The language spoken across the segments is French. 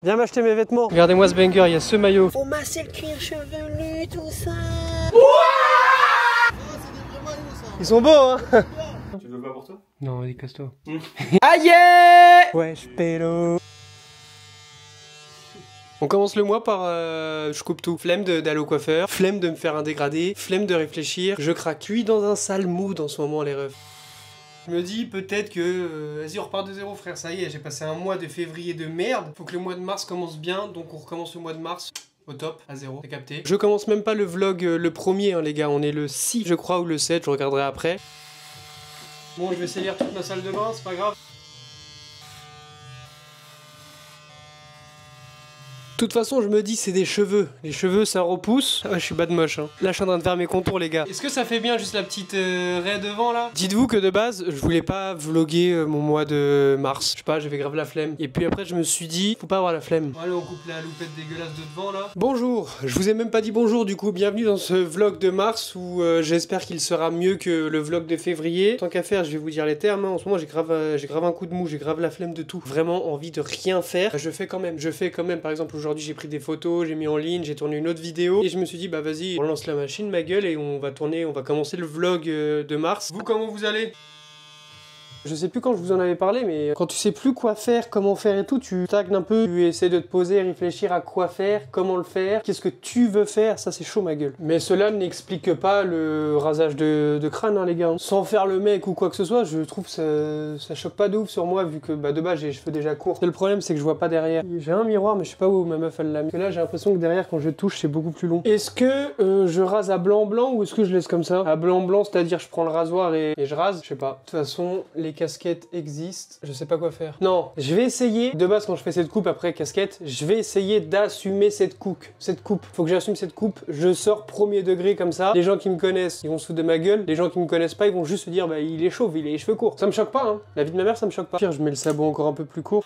Viens m'acheter mes vêtements. Regardez-moi ce banger, il y a ce maillot. Faut masser le cuir chevelu, tout ça. Ils sont beaux, hein. Tu le veux pas pour toi? Non, vas-y, casse-toi. Aïe! Wesh, pélo. On commence le mois par je coupe tout. Flemme d'aller au coiffeur, flemme de me faire un dégradé, flemme de réfléchir. Je craque. Je suis dans un sale mood en ce moment, les refs. Je me dis peut-être que vas-y, on repart de zéro, frère. Ça y est, j'ai passé un mois de février de merde. Faut que le mois de mars commence bien, donc on recommence le mois de mars. Au top, à zéro, t'as capté. Je commence même pas le vlog le premier, hein, les gars. On est le 6, je crois, ou le 7, je regarderai après. Bon, je vais salir toute ma salle de bain, c'est pas grave. De toute façon, je me dis, c'est des cheveux. Les cheveux, ça repousse. Ah ouais, je suis bad moche. Hein. Là, je suis en train de faire mes contours, les gars. Est-ce que ça fait bien juste la petite raie devant, là? Dites-vous que de base, je voulais pas vlogger mon mois de mars. Je sais pas, j'avais grave la flemme. Et puis après, je me suis dit, faut pas avoir la flemme. Allez, on coupe la loupette dégueulasse de devant, là. Bonjour. Je vous ai même pas dit bonjour, du coup. Bienvenue dans ce vlog de mars où j'espère qu'il sera mieux que le vlog de février. Tant qu'à faire, je vais vous dire les termes. Hein. En ce moment, j'ai grave un coup de mou. J'ai grave la flemme de tout. Vraiment envie de rien faire. Je fais quand même. Par exemple, aujourd'hui, j'ai pris des photos, j'ai mis en ligne, j'ai tourné une autre vidéo et je me suis dit bah vas-y, on lance la machine, ma gueule, et on va commencer le vlog de mars. Vous, comment vous allez? Je sais plus quand je vous en avais parlé, mais quand tu sais plus quoi faire, comment faire et tout, tu stagnes un peu, tu essaies de te poser, réfléchir à quoi faire, comment le faire, qu'est-ce que tu veux faire, ça c'est chaud ma gueule. Mais cela n'explique pas le rasage de crâne, hein, les gars. Sans faire le mec ou quoi que ce soit, je trouve que ça choque pas de ouf sur moi, vu que bah, de base j'ai les cheveux déjà courts. Le problème c'est que je vois pas derrière. J'ai un miroir, mais je sais pas où ma meuf elle l'a mis. Parce que là j'ai l'impression que derrière quand je touche c'est beaucoup plus long. Est-ce que je rase à blanc ou est-ce que je laisse comme ça? À blanc, c'est-à-dire je prends le rasoir et je rase? Je sais pas. De toute façon, les casquettes existent, je sais pas quoi faire. Non, je vais essayer, de base quand je fais cette coupe après casquette, je vais essayer d'assumer cette coupe. Faut que j'assume cette coupe, je sors premier degré comme ça. Les gens qui me connaissent, ils vont se foutre de ma gueule. Les gens qui me connaissent pas, ils vont juste se dire bah il est chauve, il a les cheveux courts. Ça me choque pas, hein. La vie de ma mère, ça me choque pas. Pire, je mets le sabot encore un peu plus court.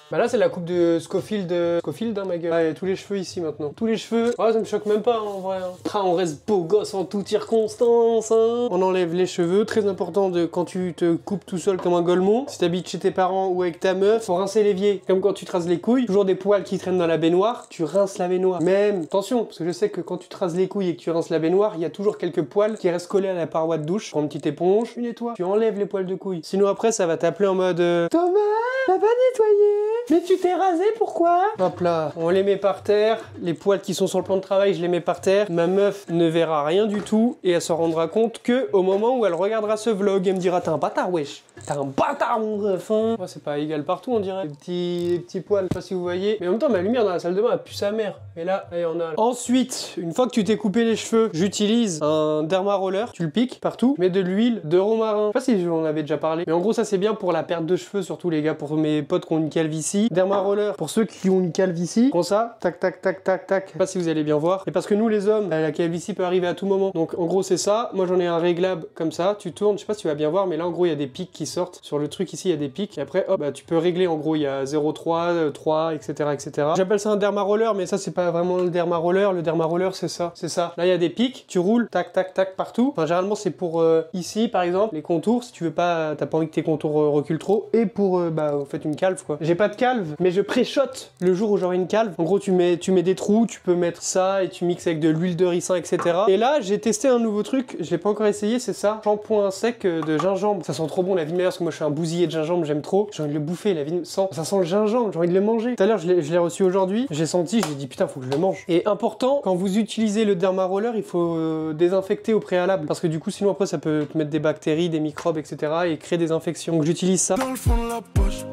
Bah là c'est la coupe de Scofield, hein, ma gueule. Ouais, tous les cheveux ici maintenant. Tous les cheveux, ouais ça me choque même pas hein, en vrai. Hein. Ah, on reste beau gosse en toutes circonstances. Hein. On enlève les cheveux, très important de quand tu te coupes tout seul comme un golemon. Si t'habites chez tes parents ou avec ta meuf, faut rincer l'évier. Comme quand tu te rases les couilles, toujours des poils qui traînent dans la baignoire, tu rinces la baignoire. Même, attention, parce que je sais que quand tu te rases les couilles et que tu rinces la baignoire, il y a toujours quelques poils qui restent collés à la paroi de douche. Prends une petite éponge, tu nettoies, tu enlèves les poils de couilles. Sinon après ça va t'appeler en mode Thomas, t'as pas nettoyé? Mais tu t'es rasé, pourquoi? Hop là, on les met par terre, les poils qui sont sur le plan de travail, je les mets par terre. Ma meuf ne verra rien du tout et elle se rendra compte que au moment où elle regardera ce vlog, elle me dira t'as un bâtard, wesh. T'as un bâtard, mon ref, hein. Ouais, c'est pas égal partout, on dirait. Les petits poils, je sais pas si vous voyez. Mais en même temps, ma lumière dans la salle de bain, elle pue sa mère. Et là, il y en a. Ensuite, une fois que tu t'es coupé les cheveux, j'utilise un derma roller. Tu le piques partout. Mets de l'huile de romarin. Je sais pas si j'en avais déjà parlé. Mais en gros, ça c'est bien pour la perte de cheveux, surtout les gars, pour mes potes qui ont une calvitie. Derma roller, pour ceux qui ont une calvitie. Comme ça, tac, tac, tac, tac, tac. Je sais pas si vous allez bien voir. Et parce que nous, les hommes, la calvitie peut arriver à tout moment. Donc en gros, c'est ça. Moi, j'en ai un réglable comme ça. Tu tournes, je sais pas si tu vas bien voir, mais là, en gros, il y a des pics qui sortent. Sur le truc ici, il y a des pics. Et après, hop, bah, tu peux régler. En gros, il y a 0,3, 3, etc., etc. J'appelle ça un derma roller, mais ça, c'est pas vraiment le derma roller. Le derma roller, c'est ça. C'est ça. Là, il y a des pics. Tu roules, tac, tac, tac, partout. Enfin, généralement, c'est pour ici, par exemple, les contours. Si tu veux pas, t'as pas envie que tes contours reculent trop. Et pour, bah, en fait, une calve, quoi. J'ai pas de calve, mais je pré-shot le jour où j'aurai une calve. En gros, tu mets des trous, tu peux mettre ça et tu mixes avec de l'huile de ricin, etc. Et là, j'ai testé un nouveau truc. Je l'ai pas encore essayé, c'est ça. Shampoing sec de gingembre. Ça sent trop bon, la vie de meilleure, parce que moi, je suis un bousillé de gingembre, j'aime trop. J'ai envie de le bouffer, la vie ça sent le gingembre, j'ai envie de le manger. Tout à l'heure, je l'ai reçu aujourd'hui. J'ai senti, j'ai dit putain, faut que je le mange. Et important, quand vous utilisez le derma roller, il faut désinfecter au préalable. Parce que du coup, sinon après, ça peut te mettre des bactéries, des microbes, etc. et créer des infections. Donc j'utilise ça. Dans le fond de la poche,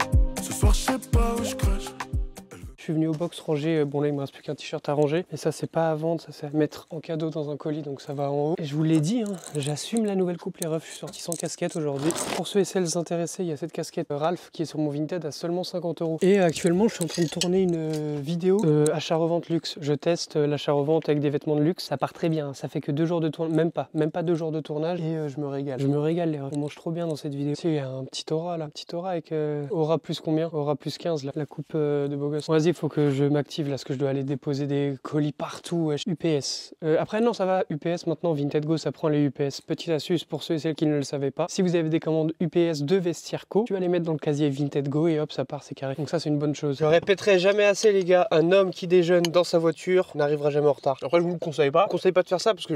ce soir, je sais pas où je crache. Je suis venu au box ranger, bon là il me reste plus qu'un t-shirt à ranger, et ça c'est pas à vendre, ça c'est à mettre en cadeau dans un colis, donc ça va en haut. Et je vous l'ai dit, hein, j'assume la nouvelle coupe les refs, je suis sorti sans casquette aujourd'hui. Pour ceux et celles intéressés, il y a cette casquette Ralph qui est sur mon Vinted à seulement 50 €. Et actuellement je suis en train de tourner une vidéo achat-revente luxe. Je teste l'achat-revente avec des vêtements de luxe, ça part très bien, ça fait que 2 jours de tournage, même pas 2 jours de tournage, et je me régale. Je me régale les refs, on mange trop bien dans cette vidéo. Tu sais, il y a un petit aura là, petit aura avec aura plus combien? Aura plus 15 là, la coupe de beau gosse. Bon, vas-y, il faut que je m'active là, parce que je dois aller déposer des colis partout. Wesh. UPS. Après, non, ça va. UPS maintenant, Vinted Go, ça prend les UPS. Petite astuce pour ceux et celles qui ne le savaient pas. Si vous avez des commandes UPS de Vestiaire Co, tu vas les mettre dans le casier Vinted Go et hop, ça part, c'est carré. Donc ça, c'est une bonne chose. Je répéterai jamais assez, les gars. Un homme qui déjeune dans sa voiture n'arrivera jamais en retard. Après, je vous le conseille pas. Je vous conseille pas de faire ça parce que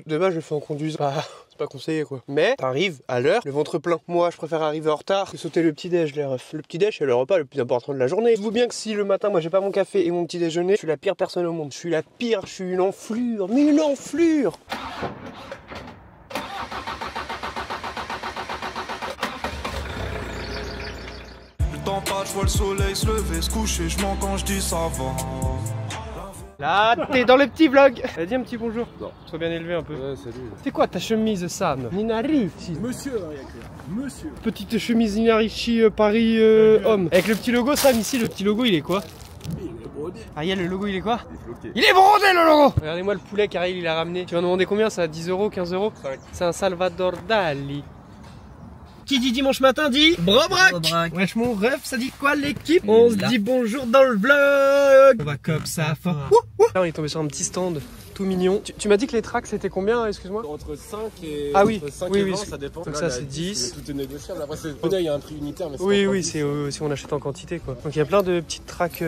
demain, je le fais en conduisant. C'est pas conseillé quoi. Mais t'arrives à l'heure, le ventre plein. Moi, je préfère arriver en retard que sauter le petit-déj, les refs. Le petit-déj, c'est le repas le plus important de la journée. Dites-vous bien que si le matin, moi, j'ai pas mon café et mon petit déjeuner, je suis la pire personne au monde. Je suis la pire, je suis une enflure. Mais une enflure! Le temps passe, je vois le soleil se lever, se coucher, je mens quand je dis ça va. Là, t'es dans le petit vlog. Dis un petit bonjour. Non. Sois bien élevé un peu. Ouais, salut. C'est quoi ta chemise, Sam? Ninari. Monsieur, il y a que monsieur. Petite chemise Ninarichi Paris homme. Avec le petit logo, Sam, ici, le petit logo, il est quoi? Il est brodé. Ah, le logo, il est quoi? Il est floqué. Il est brodé, le logo! Regardez-moi le poulet qu'Ariel, il a ramené. Tu vas demander combien ça? 10 €, 15 €? C'est un Salvador Dali. Qui dit dimanche matin dit Brobrac. Wesh mon ref, ça dit quoi l'équipe? On se dit bonjour dans le vlog. On va comme ça fort. Là on est tombé sur un petit stand tout mignon. Tu m'as dit que les tracks c'était combien, excuse-moi? Entre 5 et, ah oui, entre 5 oui, et 20, oui, ça dépend. Donc là, ça c'est 10. Tout est négociable. Après, il y a un prix unitaire. Mais oui, c'est si on achète en quantité quoi. Donc il y a plein de petites tracks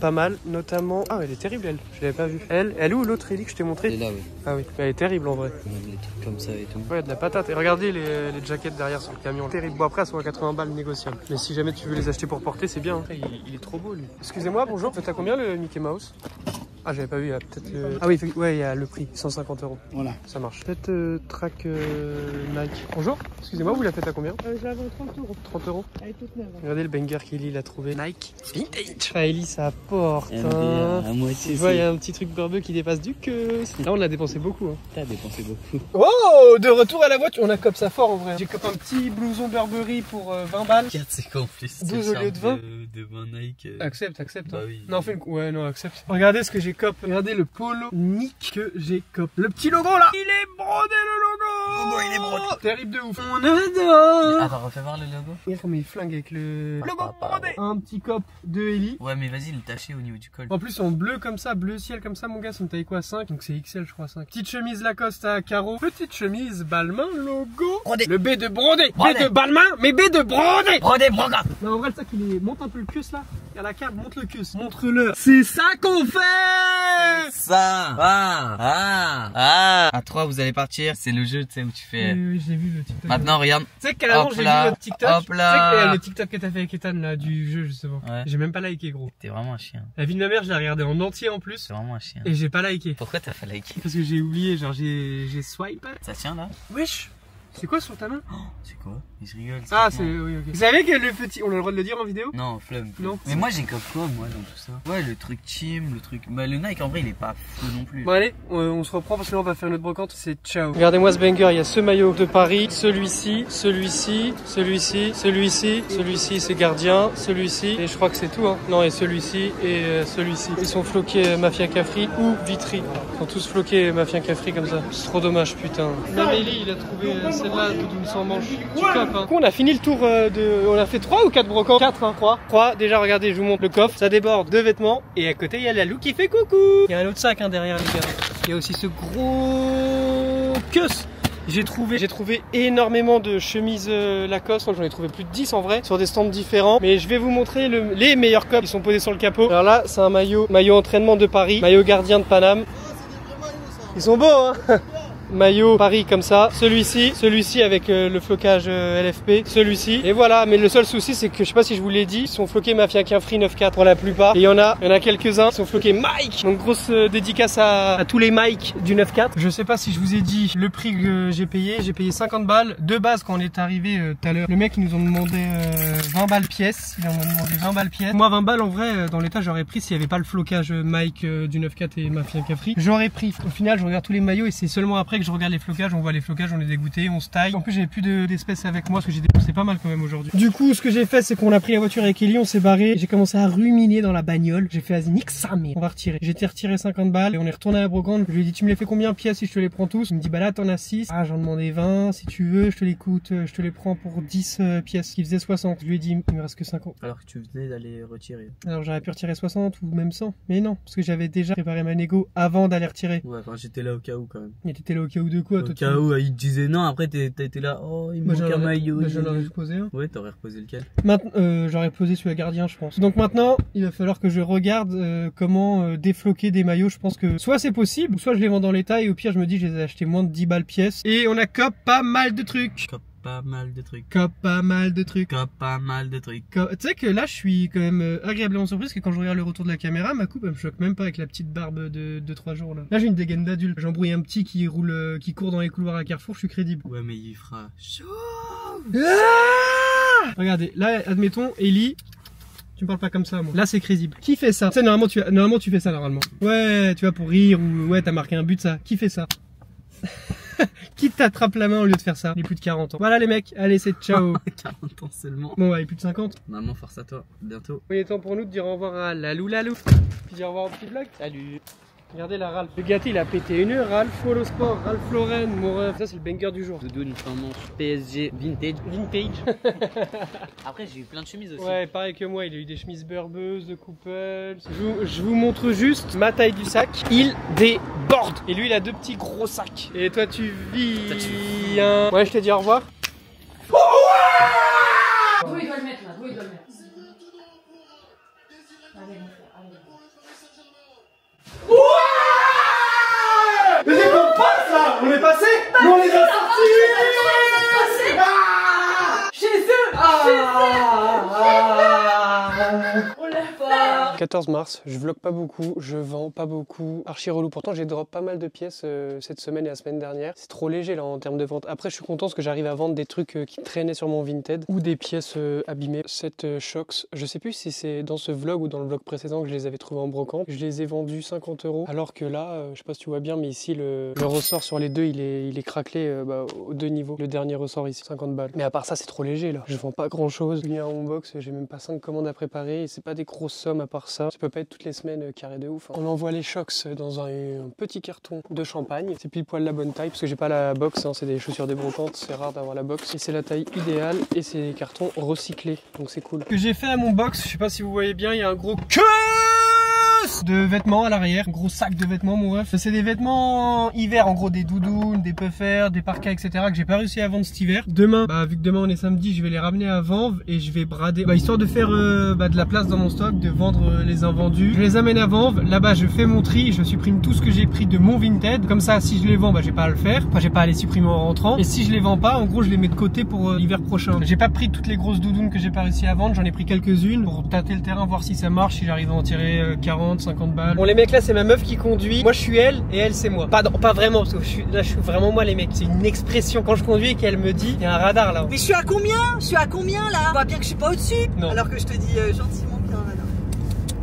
pas mal, notamment. Ah, elle est terrible elle, je l'avais pas vue. Elle est où l'autre Ellie que je t'ai montré? Elle est là, oui. Ah oui, elle est terrible en vrai. Des trucs comme ça et tout. Ouais, il y a de la patate. Et regardez les jaquettes derrière sur le camion. Terrible. Bon, après, elles sont à 80 balles négociables. Mais si jamais tu veux les acheter pour porter, c'est bien. Après, il est trop beau lui. Excusez-moi, bonjour. T'as combien le Mickey Mouse? Ah, j'avais pas vu, il y a peut-être le. Ah oui, ouais, il y a le prix, 150 €. Voilà. Ça marche. Peut-être track Nike. Bonjour. Excusez-moi, vous la faites à combien? Je la vends 30 €. 30 €. Elle est toute neuve. Regardez le banger qu'Ellie a trouvé. Nike Vintage. Ah, Ellie, ça apporte. À moitié. Tu vois, il y a un petit truc barbeux qui dépasse du queue. Là, on l'a dépensé beaucoup. Hein. T'as dépensé beaucoup. Oh, de retour à la voiture. On a cop ça fort en vrai. J'ai cop un petit blouson Burberry pour 20 balles. 4 c'est quoi en plus? 12 au lieu de 20. De 20 Nike. Accepte. Bah oui. Non, fais une... Ouais, non, accepte. Regardez ce que j'ai cop. Regardez le polo Nick que j'ai cop. Le petit logo là. Il est brodé le logo. Il est brodé. Terrible de ouf. On adore. Attends, refais voir le logo. Regarde comme il flingue avec le logo Papa. brodé. Un petit cop de Ellie. Ouais, mais vas-y, le tacher au niveau du col. En plus en bleu comme ça, bleu ciel comme ça mon gars, c'est une taille quoi 5, donc c'est XL je crois 5. Petite chemise Lacoste à carreaux, petite chemise Balmain, logo. Brodé. Le B de brodé. Brodé. B de Balmain, mais B de brodé. Brodé, broga. Non en vrai le sac il est... monte un peu le cul là. Il y a la carte, monte le cul. Montre-le. C'est ça qu'on fait. Ça. À 3 vous allez partir, c'est le jeu, tu sais, où tu fais. Oui, j'ai vu le TikTok. Maintenant, regarde. Tu sais qu'à l'avant Hop j'ai vu là, votre TikTok. hop là. Tu sais que le TikTok que t'as fait avec Ethan là du jeu justement. Ouais. J'ai même pas liké gros. T'es vraiment un chien. La vie de ma mère je l'ai regardé en entier en plus. C'est vraiment un chien. Et j'ai pas liké. Pourquoi t'as fait liker? Parce que j'ai oublié, genre j'ai swipe. Ça tient là? Wesh. C'est quoi sur ta main? C'est quoi? Il se rigole. Ah c'est... oui ok. Vous savez que le petit... On a le droit de le dire en vidéo? Non, flemme. Non. Mais moi j'ai comme quoi moi dans tout ça? Ouais, le truc team, le truc. Bah le Nike en vrai il est pas fou non plus. Bon allez, on se reprend parce que là on va faire une autre brocante, c'est ciao. Regardez-moi ce banger, il y a ce maillot de Paris, celui-ci, celui-ci, celui-ci, celui-ci, celui-ci c'est gardien, celui-ci, et je crois que c'est tout hein. Non et celui-ci et celui-ci. Ils sont floqués Mafia Cafri ou Vitry. Ils sont tous floqués Mafia Cafri comme ça. C'est trop dommage putain. Même Ellie il a trouvé celle-là doudoune sans manche. Tu copes hein. On a fini le tour de... On a fait 3 ou 4 brocantes? 4 hein, 3. Déjà regardez, je vous montre le coffre, ça déborde de vêtements et à côté il y a la Lou qui fait coucou. Il y a un autre sac hein, derrière les gars. Il y a aussi ce gros queus. J'ai trouvé énormément de chemises Lacoste, j'en ai trouvé plus de 10 en vrai, sur des stands différents. Mais je vais vous montrer les meilleurs cops qui sont posés sur le capot. Alors là, c'est un maillot entraînement de Paris, maillot gardien de Paname. Ils sont beaux hein. Maillot Paris comme ça, celui-ci avec le flocage LFP, celui-ci. Et voilà, mais le seul souci c'est que je sais pas si je vous l'ai dit, ils sont floqués Mafia Cafri 9.4 pour la plupart. Et il y en a quelques-uns qui sont floqués Mike. Donc grosse dédicace à tous les Mike du 9.4. Je sais pas si je vous ai dit le prix que j'ai payé 50 balles. De base quand on est arrivé tout à l'heure, le mec ils nous ont demandé 20 balles pièce. Il en a demandé 20 balles pièce. Moi 20 balles en vrai dans l'état j'aurais pris s'il y avait pas le flocage Mike du 9.4 et Mafia Cafri. J'aurais pris. Au final je regarde tous les maillots et c'est seulement après que je regarde les flocages, on voit les flocages, on est dégoûté, on se taille. En plus j'avais plus d'espèces avec moi parce que j'ai dépensé pas mal quand même aujourd'hui. Du coup ce que j'ai fait c'est qu'on a pris la voiture avec Ellie, on s'est barré. J'ai commencé à ruminer dans la bagnole. J'ai fait vas-y nique ça mais on va retirer. J'ai été retirer 50 balles et on est retourné à la brocante. Je lui ai dit tu me les fais combien pièces si je te les prends tous? Il me dit bah là t'en as 6. Ah j'en demandais 20, si tu veux je te les coûte, je te les prends pour 10 pièces qui faisaient 60. Je lui ai dit il me reste que 50. Alors que tu venais d'aller retirer. Alors j'aurais pu retirer 60 ou même 100. Mais non, parce que j'avais déjà préparé ma négo avant d'aller retirer. Ouais, enfin j'étais là au cas où quand même. Mais t'étais là au cas où de quoi? Au cas où il te disait non, après t'étais là, oh il me manque un maillot. J'en aurais reposé un. Ouais, t'aurais reposé lequel? Maintenant, j'aurais posé sur le gardien je pense. Donc maintenant, il va falloir que je regarde comment défloquer des maillots. Je pense que soit c'est possible, soit je les vends dans l'état et au pire je me dis je les ai achetés moins de 10 balles pièce. Et on a cop pas mal de trucs. Pas mal de trucs. Cop pas mal de trucs. Cop pas mal de trucs. Tu sais que là je suis quand même agréablement surprise parce que quand je regarde le retour de la caméra, ma coupe elle me choque même pas avec la petite barbe de 3 jours là. Là j'ai une dégaine d'adulte. J'embrouille un petit qui roule, qui court dans les couloirs à Carrefour, je suis crédible. Ouais mais il fera chaud. Ah regardez, là admettons Ellie. Tu me parles pas comme ça, moi. Là, c'est crédible. Qui fait ça? Tu sais, normalement, tu fais ça, normalement. Ouais, tu vois, pour rire, ou ouais, t'as marqué un but, ça. Qui fait ça? Qui t'attrape la main au lieu de faire ça? Les plus de 40 ans. Voilà, les mecs. Allez, c'est ciao. 40 ans seulement. Bon, ouais, plus de 50. Maman, force à toi. Bientôt. Il est temps pour nous de dire au revoir à Lalou. Puis dire au revoir au petit vlog. Salut. Regardez la Ralph. Le gâté il a pété une heure. Ralph Polo Sport, Ralph Lauren, mon ref. Ça c'est le banger du jour. Doudoune, tendance, PSG, vintage. Vintage. Après j'ai eu plein de chemises aussi. Ouais, pareil que moi, il a eu des chemises berbeuses, de couples. Je vous montre juste ma taille du sac. Il déborde. Et lui il a 2 petits gros sacs. Et toi tu vis un... Ouais, je te dis au revoir. D'où il doit le mettre là? D'où il doit le mettre? Allez, mon frère, allez. Mais c'est qu'on passe là. On est passé. Mais on les a sortis. Chez eux! On l'a pas! 14 mars, je vlog pas beaucoup, je vends pas beaucoup, archi relou. Pourtant j'ai drop pas mal de pièces cette semaine et la semaine dernière. C'est trop léger là en termes de vente. Après je suis content parce que j'arrive à vendre des trucs qui traînaient sur mon Vinted ou des pièces abîmées. Cette Shox, je sais plus si c'est dans ce vlog ou dans le vlog précédent que je les avais trouvées en brocante. Je les ai vendus 50 € alors que là, je sais pas si tu vois bien mais ici le ressort sur les deux il est craquelé aux 2 niveaux. Le dernier ressort ici, 50 balles. Mais à part ça c'est trop léger là. Je vends pas grand chose. Il y a un unbox, j'ai même pas 5 commandes à préparer et c'est pas des grosses sommes à part ça. Ça peut pas être toutes les semaines carré de ouf. Hein. On envoie les Shox dans un petit carton de champagne. C'est pile poil la bonne taille parce que j'ai pas la box, hein. C'est des chaussures des brocantes, c'est rare d'avoir la box. Et c'est la taille idéale et c'est des cartons recyclés, donc c'est cool. Ce que j'ai fait à mon box, je sais pas si vous voyez bien, il y a un gros de vêtements à l'arrière, gros sac de vêtements mon ref. C'est des vêtements hiver, en gros des doudounes, des puffers, des parkas, etc. que j'ai pas réussi à vendre cet hiver. Demain, vu que demain on est samedi, je vais les ramener à Vanves et je vais brader, histoire de faire de la place dans mon stock, de vendre les invendus. Je les amène à Vanves, là-bas je fais mon tri, je supprime tout ce que j'ai pris de mon Vinted. Comme ça, si je les vends, j'ai pas à le faire, j'ai pas à les supprimer en rentrant. Et si je les vends pas, en gros je les mets de côté pour l'hiver prochain. J'ai pas pris toutes les grosses doudounes que j'ai pas réussi à vendre, j'en ai pris quelques-unes pour tâter le terrain, voir si ça marche, si j'arrive à en tirer 40, 50 balles. Bon les mecs, là c'est ma meuf qui conduit, moi je suis elle et elle c'est moi. Pas vraiment parce que je suis vraiment moi les mecs. C'est une expression quand je conduis et qu'elle me dit il y a un radar là. Mais je suis à combien? Je suis à combien là? Tu vois bien que je suis pas au-dessus. Non. Alors que je te dis gentiment qu'il y a un radar.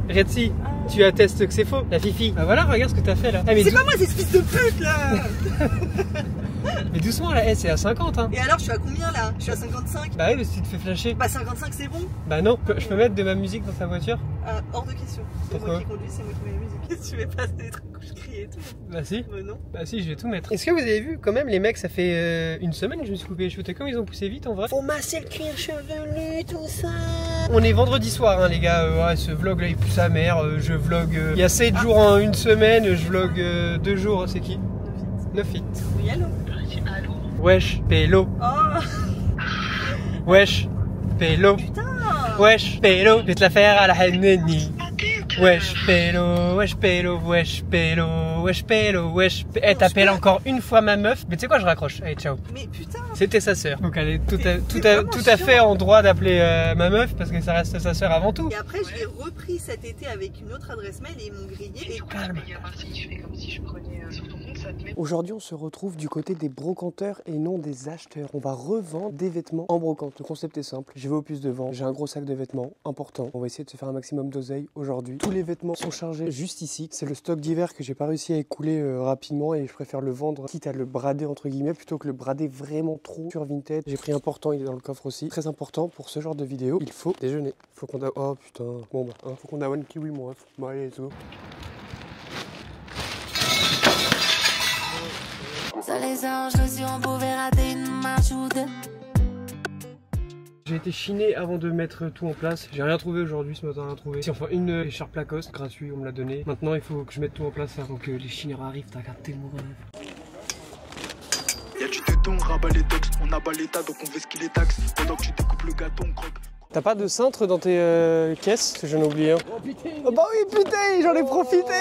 Redsi, tu attestes que c'est faux, la fifi. Bah voilà, regarde ce que t'as fait là. C'est pas moi, c'est ce fils de pute là. Mais doucement là, c'est à 50 hein. Et alors je suis à combien là? Je suis à 55. Bah oui, mais si tu te fais flasher. Bah 55 c'est bon. Bah non, je peux mettre de ma musique dans ta voiture? Hors de question. C'est moi qui conduis, c'est moi qui mets la musique. Qu'est-ce que tu mets pas des trucs où je crie et tout? Bah si. Non. Bah si, je vais tout mettre. Est-ce que vous avez vu quand même les mecs, ça fait une semaine que je me suis coupé les cheveux. T'as comme ils ont poussé vite en vrai. Faut masser le cuir chevelu, tout ça. On est vendredi soir hein les gars, ouais, ce vlog là il pue sa mère, je vlog il y a 7 jours en une semaine, je vlog 2 jours, c'est qui? 9 feet. Oui allô? Wesh, pélo. Oh. Wesh, pélo. Putain. Wesh, pélo. Je vais te la faire à la Henneni. Wesh, pélo, wesh, pélo, wesh, pélo, wesh, pélo, wesh. Elle t'appelle encore une fois ma meuf. Mais tu sais quoi, je raccroche. Allez, ciao. Mais putain. C'était sa sœur. Donc elle est tout à fait en droit d'appeler ma meuf parce que ça reste sa sœur avant tout. Et après, je l'ai repris cet été avec une autre adresse mail et ils m'ont grillé. Et calme. Aujourd'hui, on se retrouve du côté des brocanteurs et non des acheteurs. On va revendre des vêtements en brocante. Le concept est simple. Je vais au puce de vente. J'ai un gros sac de vêtements important. On va essayer de se faire un maximum d'oseille aujourd'hui. tous les vêtements sont chargés juste ici. C'est le stock d'hiver que j'ai pas réussi à écouler rapidement et je préfère le vendre quitte à le brader entre guillemets plutôt que le brader vraiment trop sur Vinted. J'ai pris important, il est dans le coffre aussi. Très important pour ce genre de vidéo, il faut déjeuner. Faut qu'on a... Oh putain, bon bah, hein, faut qu'on a one kiwi mon ref. Bon allez, let's go. Sur les anges, si on pouvait rater une marche ou deux. J'ai été chiné avant de mettre tout en place. J'ai rien trouvé aujourd'hui, ce matin rien trouvé. C'est enfin une écharpe Lacoste, gratuit, on me l'a donné. Maintenant il faut que je mette tout en place avant que les chineurs arrivent. T'as gardé mon rêve. Y'a du téton, rabat les dogs, on abat l'état donc on veut ce qu'il est taxe. Pendant que tu découpes le gâteau, on croque. T'as pas de cintre dans tes caisses? Parce que j'en ai oublié un. Oh bah oui putain, j'en ai profité.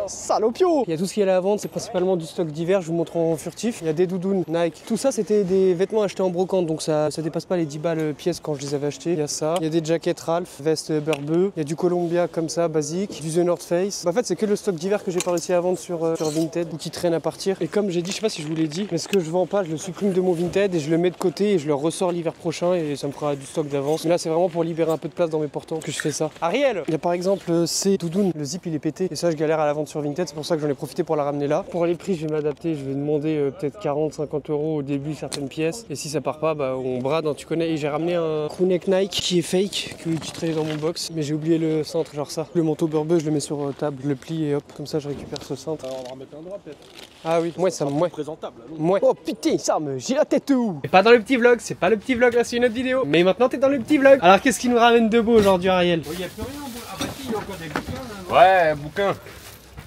Salopio. Il y a tout ce qu'il y a là à vendre, c'est principalement du stock d'hiver, je vous montre en furtif. Il y a des doudounes Nike. Tout ça c'était des vêtements achetés en brocante, donc ça dépasse pas les 10 balles pièces quand je les avais achetés. Il y a ça. Il y a des jackets Ralph, veste Burberry. Il y a du Columbia comme ça, basique. Du The North Face. Bah, en fait c'est que le stock d'hiver que j'ai pas réussi à vendre sur Vinted ou qui traîne à partir. Et comme j'ai dit, je sais pas si je vous l'ai dit, mais ce que je vends pas, je le supprime de mon Vinted et je le mets de côté et je le ressors l'hiver prochain et ça me fera du stock d'avance. Mais là c'est vraiment pour libérer un peu de place dans mes portants que je fais ça. Ariel, il y a par exemple ces doudounes, le zip il est pété et ça je galère à la vente sur Vinted, c'est pour ça que j'en ai profité pour la ramener là. Pour les prix je vais m'adapter, je vais demander peut-être 40-50 € au début certaines pièces et si ça part pas bah on brade, hein, tu connais. Et j'ai ramené un crewneck Nike qui est fake, qui traînait dans mon box mais j'ai oublié le cintre, genre ça. Le manteau Burberry je le mets sur table, je le plie et hop, comme ça je récupère ce cintre. On va remettre un droit peut-être. Ah oui, moi ça me... Présentable. Ouais. Oh putain, ça me... J'ai la tête où? Et pas dans le petit vlog, c'est pas le petit vlog là, c'est une autre vidéo. Mais maintenant t'es dans le petit vlog. Alors qu'est-ce qui nous ramène de beau aujourd'hui Ariel? Il y a plus rien en bout. Ah bah si, il y a encore des bouquins là. Ouais, bouquins.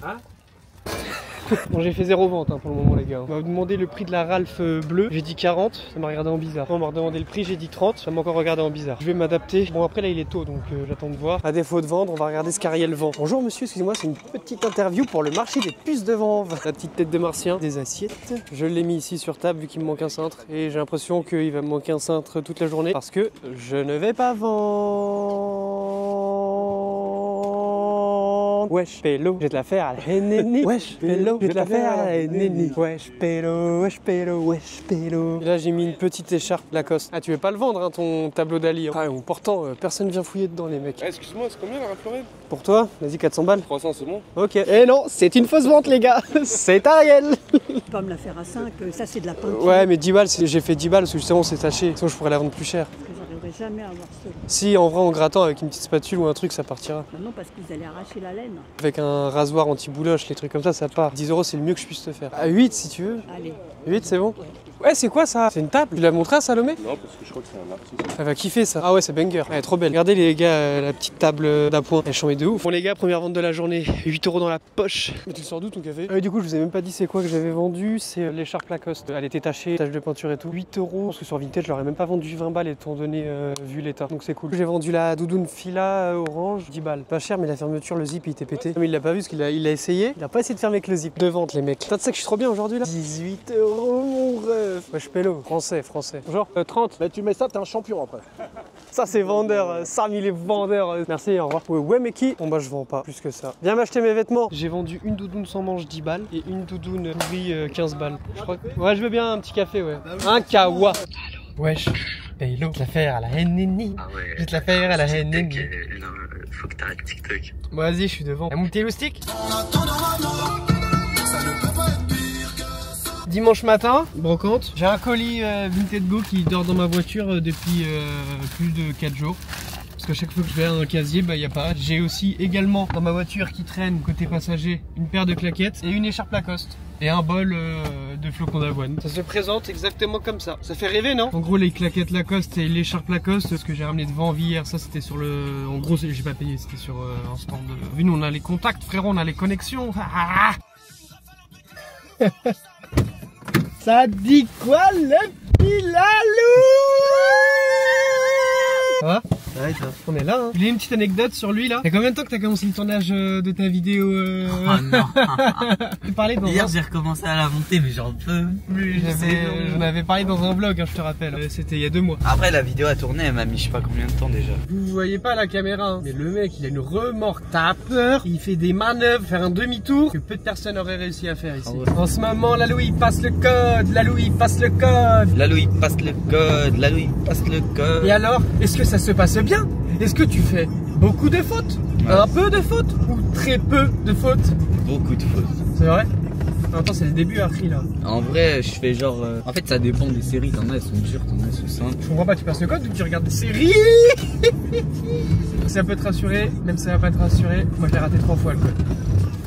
Hein? Bon j'ai fait zéro vente hein, pour le moment les gars. On m'a demandé le prix de la Ralph bleue, j'ai dit 40, ça m'a regardé en bizarre. On m'a redemandé le prix, j'ai dit 30, ça m'a encore regardé en bizarre. Je vais m'adapter. Bon après là il est tôt donc j'attends de voir. À défaut de vendre, on va regarder ce qu'Ariel vend. Bonjour monsieur, excusez-moi, c'est une petite interview pour le marché des puces de Vanves. La petite tête de martien, des assiettes. Je l'ai mis ici sur table vu qu'il me manque un cintre. Et j'ai l'impression qu'il va me manquer un cintre toute la journée parce que je ne vais pas vendre. Wesh, pélo, je vais te la faire à la néni. Wesh, pélo, je vais te la faire à la néni. Wesh, pélo, wesh, pélo, wesh, pélo. Et là, j'ai mis une petite écharpe Lacoste. Ah, tu veux pas le vendre, hein, ton tableau d'Ali. Hein. Ah, pourtant, personne vient fouiller dedans, les mecs. Ah, excuse-moi, c'est combien la Ralph Lauren? Pour toi, vas-y, 400 balles. 300, c'est bon. Ok. Et non, c'est une fausse vente, les gars. C'est Ariel. Pas me la faire à 5, ça c'est de la peinture. Ouais, mais 10 balles, j'ai fait 10 balles parce que justement, c'est taché. Sinon, je pourrais la vendre plus cher. Parce que j'arriverai jamais à avoir ça. Si, en vrai, en grattant avec une petite spatule ou un truc, ça partira. Bah non, parce qu'ils allaient arracher la laine. Avec un rasoir anti-bouloche, les trucs comme ça part. 10 €, c'est le mieux que je puisse te faire. À 8 si tu veux. Allez. 8, c'est bon? Ouais, c'est quoi ça? C'est une table? Tu l'as montré à Salomé? Non, parce que je crois que c'est un artiste. Elle va kiffer ça. Ah ouais, c'est banger. Elle est trop belle. Regardez les gars, la petite table d'appoint. Elle chambée de ouf. Bon les gars, première vente de la journée. 8 € dans la poche. Mais tu le sors d'où ton café? Du coup, je vous ai même pas dit c'est quoi que j'avais vendu. C'est l'écharpe Lacoste. Elle était tachée, tache de peinture et tout. 8 €. Parce que sur Vinted, je l'aurais même pas vendu 20 balles étant donné vu l'état. Donc c'est cool. J'ai vendu la doudoune Fila orange, 10 balles. Pas cher, mais la fermeture, le zip il était pété. Mais il l'a pas vu parce qu'il a essayé. Il a pas essayé de fermer avec le zip. De vente les mecs. Putain, tu sais que je suis trop bien aujourd'hui là. 18 € mon ref. Wesh pélo. Français. Bonjour. 30. Bah tu mets ça, t'es un champion après. Ça c'est vendeur, Sam il est vendeur. Merci, au revoir. Ouais mais qui? Bon bah je vends pas plus que ça. Viens m'acheter mes vêtements. J'ai vendu une doudoune sans manche 10 balles et une doudoune pourrie 15 balles. Je crois que... Ouais je veux bien un petit café ouais. Un kawa. Wesh. Pélo. Je vais te la faire à la NNI. Ah ouais. Je vais te la faire à la NNI. Non, faut que t'arrêtes TikTok. Bon vas-y je suis devant. Un multi stick. Dimanche matin, brocante, j'ai un colis Vinted Go qui dort dans ma voiture depuis plus de 4 jours. Parce qu'à chaque fois que je vais à un casier, bah y a pas. J'ai aussi également dans ma voiture qui traîne côté passager une paire de claquettes et une écharpe Lacoste. Et un bol de flocons d'avoine. Ça se présente exactement comme ça. Ça fait rêver non? En gros les claquettes Lacoste et l'écharpe Lacoste, ce que j'ai ramené devant hier, ça c'était sur le... En gros j'ai pas payé, c'était sur un stand. Vu nous on a les contacts frérot, on a les connexions. Ça dit quoi le pilalou? Ça va? Ouais, ça va. On est là hein. Il y a une petite anecdote sur lui là. Il y a combien de temps que t'as commencé le tournage de ta vidéo Oh non. Tu parlais dans Hier j'ai recommencé à la monter mais j'en peux plus. J'en avais parlé dans un vlog hein, je te rappelle. C'était il y a 2 mois. Après la vidéo a tourné, elle m'a mis je sais pas combien de temps déjà. Vous voyez pas la caméra hein. Mais le mec il a une remorque, t'as peur. Il fait des manœuvres, faire un demi-tour que peu de personnes auraient réussi à faire ici. Ah ouais. En ce moment Lalou il passe le code, Lalou il passe le code. Lalou il passe le code, Lalou il passe le code. Et alors, est-ce que ça se passe bien? Est-ce que tu fais beaucoup de fautes? Un peu de fautes? Ou très peu de fautes? Beaucoup de fautes. C'est vrai? En même temps, c'est le début Harry là. En vrai, je fais genre. En fait, ça dépend des séries. T'en as, elles sont dures, t'en as, elles sont simples. Je comprends pas, tu passes le code ou tu regardes des séries? Ça peut te rassurer, même si ça va pas te rassurer. Moi, je l'ai raté 3 fois le code.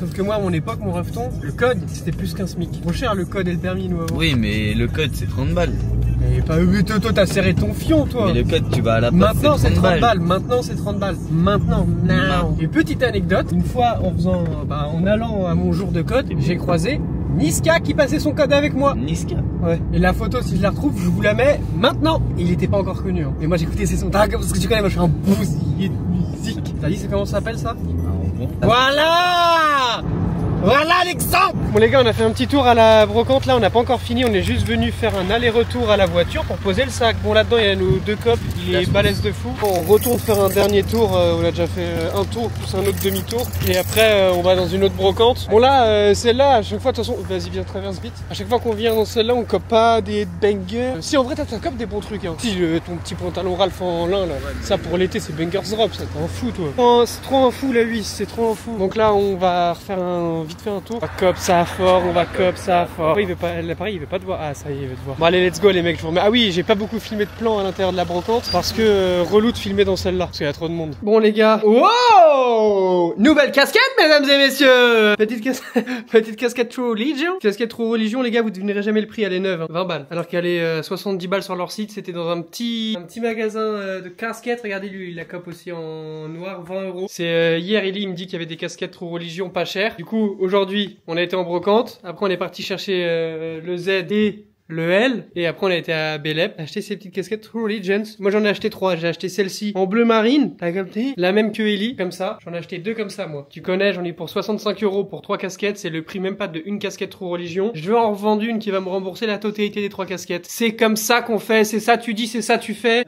Sauf que moi, à mon époque, mon refton, le code, c'était plus qu'un SMIC. Trop cher le code et le permis, nous avant. Oui, mais le code, c'est 30 balles. Mais pas toi, t'as serré ton fion, toi. Mais le code, tu vas à la poste. Maintenant, c'est 30 balles. Maintenant, c'est 30 balles. Maintenant, now. Une petite anecdote. Une fois, en allant à mon jour de code, j'ai croisé Niska qui passait son code avec moi. Niska? Ouais. Et la photo, si je la retrouve, je vous la mets maintenant. Il était pas encore connu. Hein. Et moi, j'écoutais ses sons. Parce que tu connais, moi, je suis un bousillé de musique. T'as dit, c'est comment ça s'appelle ça? Bon. Voilà! Voilà l'exemple! Bon les gars, on a fait un petit tour à la brocante, là on n'a pas encore fini, on est juste venu faire un aller-retour à la voiture pour poser le sac. Bon là-dedans il y a nos 2 copes, il est balèze de fou. On retourne faire un dernier tour, on a déjà fait un tour plus un autre demi-tour. Et après on va dans une autre brocante. Bon là, celle-là, à chaque fois, de toute façon, vas-y viens, traverse vite. À chaque fois qu'on vient dans celle-là, on cope pas des bangers. Si en vrai t'as copes des bons trucs hein. Si ton petit pantalon Ralph en lin là, ça pour l'été c'est bangers drop, ça t'es un fou toi. Oh, c'est trop un fou la Luis, c'est trop un fou. Donc là on va refaire vite fait un tour. On va cop ça fort, on va cop ça fort. Il veut pas, l'appareil il veut pas te voir. Ah ça y est, il veut te voir. Bon allez let's go les mecs, je vous remets. Ah oui, j'ai pas beaucoup filmé de plans à l'intérieur de la brocante parce que relou de filmer dans celle-là parce qu'il y a trop de monde. Bon les gars, wow, nouvelle casquette mesdames et messieurs. Petite casquette True Religion. Casquette True Religion les gars, vous devinerez jamais le prix, elle est neuve, hein. 20 balles. Alors qu'elle est 70 balles sur leur site, c'était dans un petit magasin de casquettes. Regardez lui, il la cope aussi en noir, 20 €. C'est hier il me dit qu'il y avait des casquettes True Religion pas chères. Du coup aujourd'hui on a été en brocante, après on est parti chercher le Z et le L, et après on a été à Belep acheter ces petites casquettes True Religions. Moi j'en ai acheté 3, j'ai acheté celle-ci en bleu marine, t'as capté? La même que Ellie, comme ça. J'en ai acheté 2 comme ça moi. Tu connais, j'en ai pour 65 € pour 3 casquettes, c'est le prix même pas de une casquette True Religion. Je veux en revendre une qui va me rembourser la totalité des 3 casquettes. C'est comme ça qu'on fait, c'est ça tu dis, c'est ça tu fais.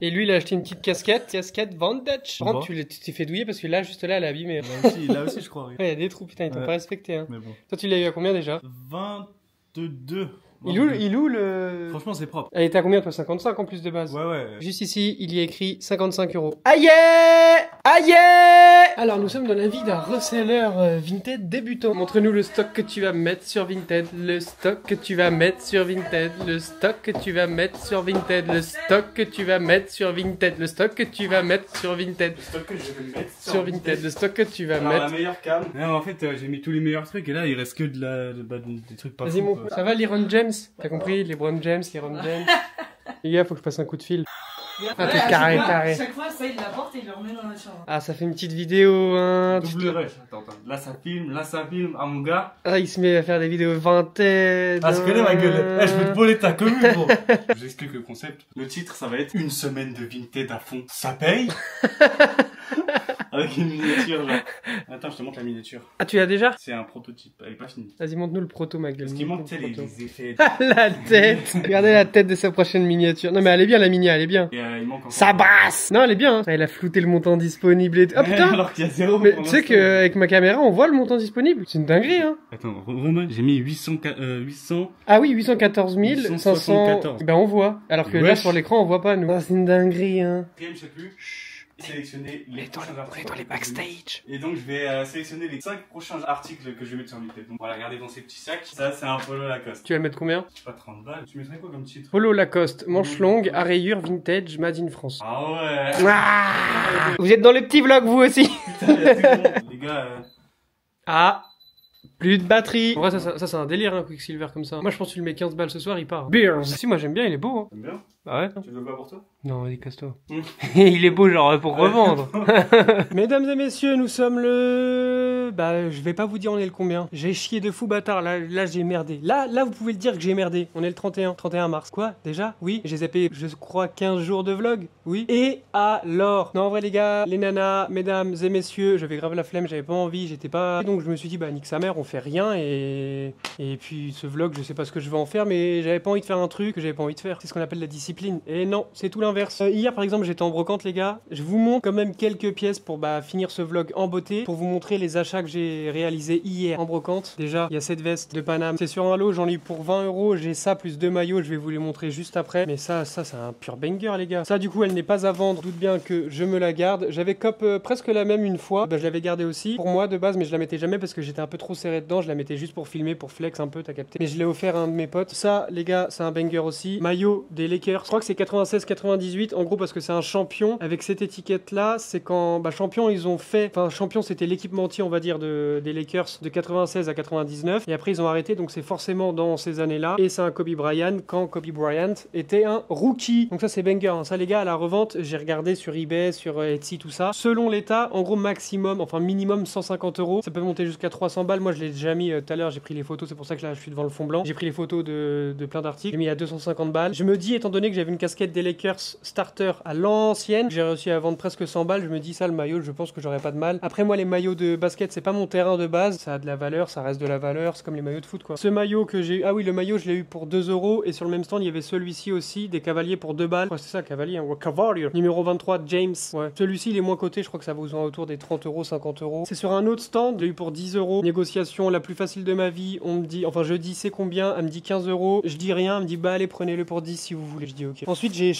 Et lui, il a acheté une petite casquette Vantage. Par contre, tu t'es fait douiller parce que là, juste là, elle est abîmée. Là aussi, je crois. Oui. Ouais, il y a des trous, putain, ils t'ont pas respecté. Hein. Mais bon. Toi, tu l'as eu à combien déjà? 22. Il loue le... Franchement, c'est propre. Elle était à combien toi? 55 en plus de base. Ouais. Juste ici, il y a écrit 55 €. Aïe! Aïe! Alors, nous sommes dans la vie d'un reseller Vinted débutant. Montre-nous le stock que tu vas mettre sur Vinted. Le stock que tu vas mettre sur Vinted. Le stock que tu vas mettre sur Vinted. Le stock que tu vas mettre sur Vinted. Le stock que tu vas mettre sur Vinted. Le stock que je vais mettre Sur Vinted. Le stock que tu vas Alors, mettre. la meilleure cam. Non, en fait, j'ai mis tous les meilleurs trucs et là, il reste que des trucs pas Vas-y, fous, mon. quoi. Ça va, l'Iron James? T'as compris? Les Brown James, l'Iron James. Les gars, faut que je passe un coup de fil. Un truc carré. Chaque fois, ça, il l'apporte et il le remet dans la chambre. Ah, ça fait une petite vidéo, hein. Double rush. Attends. Là, ça filme. Ah, mon gars. Ah, il se met à faire des vidéos vintage. Ah, je connais ma gueule. Je vais te voler ta commune, gros. Je vous explique le concept. Le titre, ça va être une semaine de Vinted à fond. Ça paye? Avec une miniature, là. Attends, je te montre la miniature. Ah, tu l'as déjà? C'est un prototype. Elle est pas finie. Vas-y, montre-nous le proto, ma gueule. Parce qu'il manque, Montre-nous le proto. les effets. La tête. Regardez la tête de sa prochaine miniature. Non, mais elle est bien, la mini, elle est bien. Et il manque encore. Ça brasse. Non, elle est bien, hein. Elle a flouté le montant disponible et tout. Ah, putain. Alors qu'il y a 0. Mais tu sais qu'avec ma caméra, on voit le montant disponible. C'est une dinguerie, hein. Attends, Romain, j'ai mis 800. Ah oui, 814 500. 874. Ben, on voit. Alors que là, Wesh. sur l'écran, on voit pas, nous. Ah, c'est une dinguerie, hein. Je sais plus. Sélectionner les prochains articles. dans les backstage. Et donc je vais sélectionner les 5 prochains articles que je vais mettre sur Vinted. Donc voilà, regardez dans ces petits sacs. Ça c'est un polo Lacoste. Tu vas mettre combien? C'est pas 30 balles. Tu mettrais quoi comme titre? Polo Lacoste, manche longue, à rayures, vintage, made in France. Ah ouais. Ah, vous êtes dans les petits vlogs, vous aussi? Putain, y a tout le monde. Les gars, Ah, plus de batterie. En vrai, ça c'est un délire, hein, Quicksilver comme ça. Moi, je pense que tu le mets 15 balles ce soir, il part. Beers. Si, moi j'aime bien, il est beau. Hein. t'aimes bien? Bah ouais. Tu veux pas pour toi? Non, vas-y, casse-toi. Il est beau, genre, pour revendre. Mesdames et messieurs, nous sommes le... Bah, je vais pas vous dire on est le combien. J'ai chié de fou bâtard, là j'ai merdé. Là, vous pouvez le dire que j'ai merdé. On est le 31 mars. Quoi, déjà? Oui, j'ai zappé, je crois, 15 jours de vlog. Oui. Et alors? Non, en vrai, les nanas, mesdames et messieurs, j'avais grave la flemme, j'avais pas envie, j'étais pas... Donc, je me suis dit, bah, nique sa mère, on fait rien et puis ce vlog, je sais pas ce que je vais en faire, mais j'avais pas envie de faire un truc que j'avais pas envie de faire. C'est ce qu'on appelle la discipline. Et non, c'est tout l'inverse. Hier, par exemple, j'étais en brocante, les gars. Je vous montre quand même quelques pièces pour finir ce vlog en beauté, pour vous montrer les achats que j'ai réalisés hier en brocante. Déjà, il y a cette veste de Paname. C'est sur un lot, j'en ai eu pour 20 €. J'ai ça plus 2 maillots, je vais vous les montrer juste après. Mais ça, c'est un pur banger, les gars. Ça, du coup, elle n'est pas à vendre. Doute bien que je me la garde. J'avais cop presque la même une fois. Je l'avais gardée aussi pour moi de base, mais je la mettais jamais parce que j'étais un peu trop serré dedans. Je la mettais juste pour filmer, pour flex un peu, t'as capté. Mais je l'ai offert à un de mes potes. Ça, les gars, c'est un banger aussi. Maillot des Lakers. Je crois que c'est 96-98. En gros, parce que c'est un champion. Avec cette étiquette-là, c'est quand champion, ils ont fait. Enfin, champion, c'était l'équipementier, on va dire, des Lakers de 96 à 99. Et après, ils ont arrêté. Donc, c'est forcément dans ces années-là. Et c'est un Kobe Bryant quand Kobe Bryant était un rookie. Donc, ça, c'est banger. Hein. Ça, les gars, à la revente, j'ai regardé sur eBay, sur Etsy, tout ça. Selon l'état, en gros, maximum, enfin, minimum 150 €. Ça peut monter jusqu'à 300 balles. Moi, je l'ai déjà mis tout à l'heure. J'ai pris les photos. C'est pour ça que là, je suis devant le fond blanc. J'ai pris les photos de plein d'articles. J'ai mis à 250 balles. Je me dis, étant donné que j'avais une casquette des Lakers starter à l'ancienne, j'ai réussi à vendre presque 100 balles. Je me dis, ça, le maillot, je pense que j'aurais pas de mal. Après, moi, les maillots de basket, c'est pas mon terrain de base. Ça a de la valeur, ça reste de la valeur. C'est comme les maillots de foot, quoi. Ce maillot que j'ai eu, ah oui, le maillot, je l'ai eu pour 2 €. Et sur le même stand, il y avait celui-ci aussi, des cavaliers pour 2 balles. Ouais, c'est ça, cavalier, hein. Cavalier. Numéro 23, James. Ouais. Celui-ci, il est moins coté. Je crois que ça vaut autour des 30 €, 50 €. C'est sur un autre stand. Je l'ai eu pour 10 €. Négociation la plus facile de ma vie. On me dit, enfin, je dis c'est combien. Elle me dit 15 €. Je dis rien. Elle me dit, bah, allez, prenez-le pour 10 si vous voulez. Je dis, ok. Ensuite, j'ai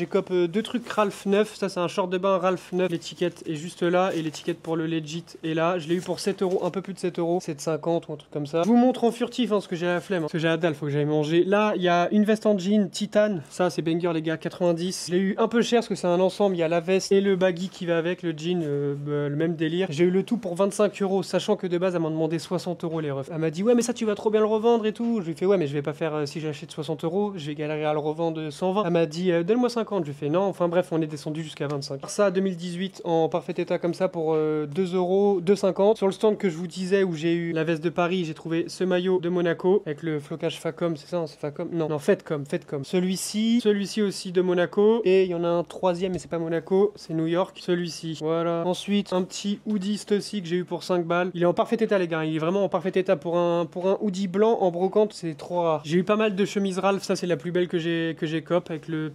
cop 2 trucs Ralph 9. Ça, c'est un short de bain Ralph 9. L'étiquette est juste là. Et l'étiquette pour le legit est là. Je l'ai eu pour 7 €, un peu plus de 7 €. 7,50 ou un truc comme ça. Je vous montre en furtif, hein, parce que j'ai la flemme. Hein, parce que j'ai la dalle, faut que j'aille manger. Là, il y a une veste en jean Titan. Ça, c'est banger, les gars, 90. Je l'ai eu un peu cher parce que c'est un ensemble. Il y a la veste et le baggy qui va avec, le jean, le même délire. J'ai eu le tout pour 25 €, sachant que de base, elle m'a demandé 60 € les refs. Elle m'a dit, ouais, mais ça, tu vas trop bien le revendre et tout. Je lui ai fait, ouais, mais je vais pas faire, si j'achète 60 €, je vais galérer à le revendre 120. Elle m'a dit, donne-moi 50. Je lui ai fait, non, enfin bref, on est descendu jusqu'à 25. Ça, 2018, en parfait état comme ça, pour 2 €, 2,50. Sur le stand que je vous disais, où j'ai eu la veste de Paris, j'ai trouvé ce maillot de Monaco, avec le flocage Facom, c'est ça, hein, c'est Facom? Non, Fedcom. Celui-ci aussi de Monaco, et il y en a un troisième, mais c'est pas Monaco, c'est New York, celui-ci. Voilà. Ensuite, un petit hoodie aussi que j'ai eu pour 5 balles. Il est en parfait état, les gars, il est vraiment en parfait état pour un hoodie blanc en brocante, c'est trop rare. J'ai eu pas mal de chemises Ralph, ça c'est la plus belle que j'ai cop, avec le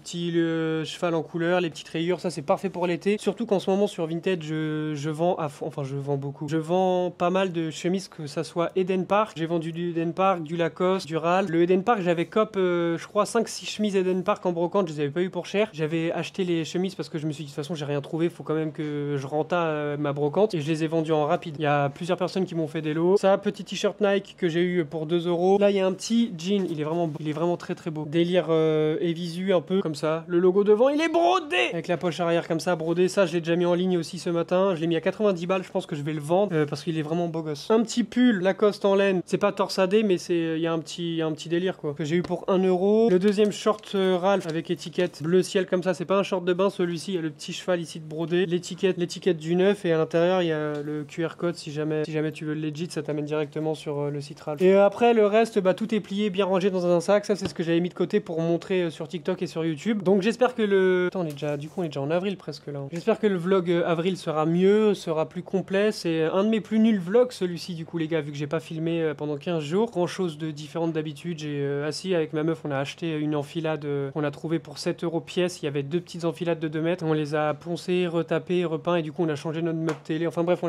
cheval en couleur, les petites rayures, ça c'est parfait pour l'été. Surtout qu'en ce moment sur Vinted, je vends à fond, enfin je vends beaucoup. Je vends pas mal de chemises, que ça soit Eden Park, j'ai vendu du Eden Park, du Lacoste, du Ralph. Le Eden Park, j'avais cop, je crois 5-6 chemises Eden Park en brocante, je les avais pas eu pour cher. J'avais acheté les chemises parce que je me suis dit de toute façon j'ai rien trouvé, faut quand même que je renta ma brocante, et je les ai vendues en rapide. Il y a plusieurs personnes qui m'ont fait des lots. Ça, petit t-shirt Nike que j'ai eu pour 2 €. Là, il y a un petit jean, il est vraiment très très beau. Délire et visu un peu comme ça. Le logo devant, il est brodé avec la poche arrière comme ça, brodé. Ça, je l'ai déjà mis en ligne aussi ce matin. Je l'ai mis à 90 balles. Je pense que je vais le vendre parce qu'il est vraiment beau gosse. Un petit pull Lacoste en laine. C'est pas torsadé, mais il y a un petit délire quoi. Que j'ai eu pour 1 €. Le deuxième short Ralph avec étiquette bleu ciel comme ça. C'est pas un short de bain celui-ci. Il y a le petit cheval ici de brodé. L'étiquette du neuf, et à l'intérieur il y a le QR code si jamais tu veux le legit, ça t'amène directement sur le site Ralph. Et après le reste, tout est plié, bien rangé dans un sac. Ça c'est ce que j'avais mis de côté pour montrer sur TikTok et sur YouTube. Donc j'espère que Attends, on est déjà en avril presque là. J'espère que le vlog avril sera mieux, sera plus complet. C'est un de mes plus nuls vlogs celui-ci du coup les gars, vu que j'ai pas filmé pendant 15 jours. Grand chose de différente d'habitude. J'ai assis avec ma meuf, on a acheté une enfilade, on l'a trouvé pour 7 € pièce. Il y avait 2 petites enfilades de 2 mètres. On les a poncées, retapées, repeints, et du coup on a changé notre meuble télé. Enfin bref,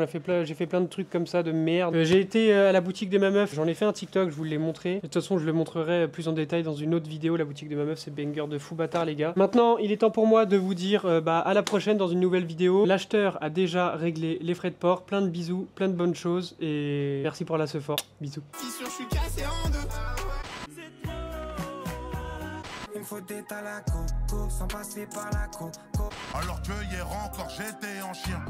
j'ai fait plein de trucs comme ça de merde. J'ai été à la boutique de ma meuf, j'en ai fait un TikTok, je vous l'ai montré. De toute façon, je le montrerai plus en détail dans une autre vidéo. La boutique de ma meuf, c'est banger de fou bâtard les gars. Maintenant, il est temps pour moi de vous dire à la prochaine dans une nouvelle vidéo. L'acheteur a déjà réglé les frais de port. Plein de bisous, plein de bonnes choses, et merci pour la sephora. Bisous. Il me faut des à la coco, sans passer par la coco. Alors que hier encore j'étais en chien.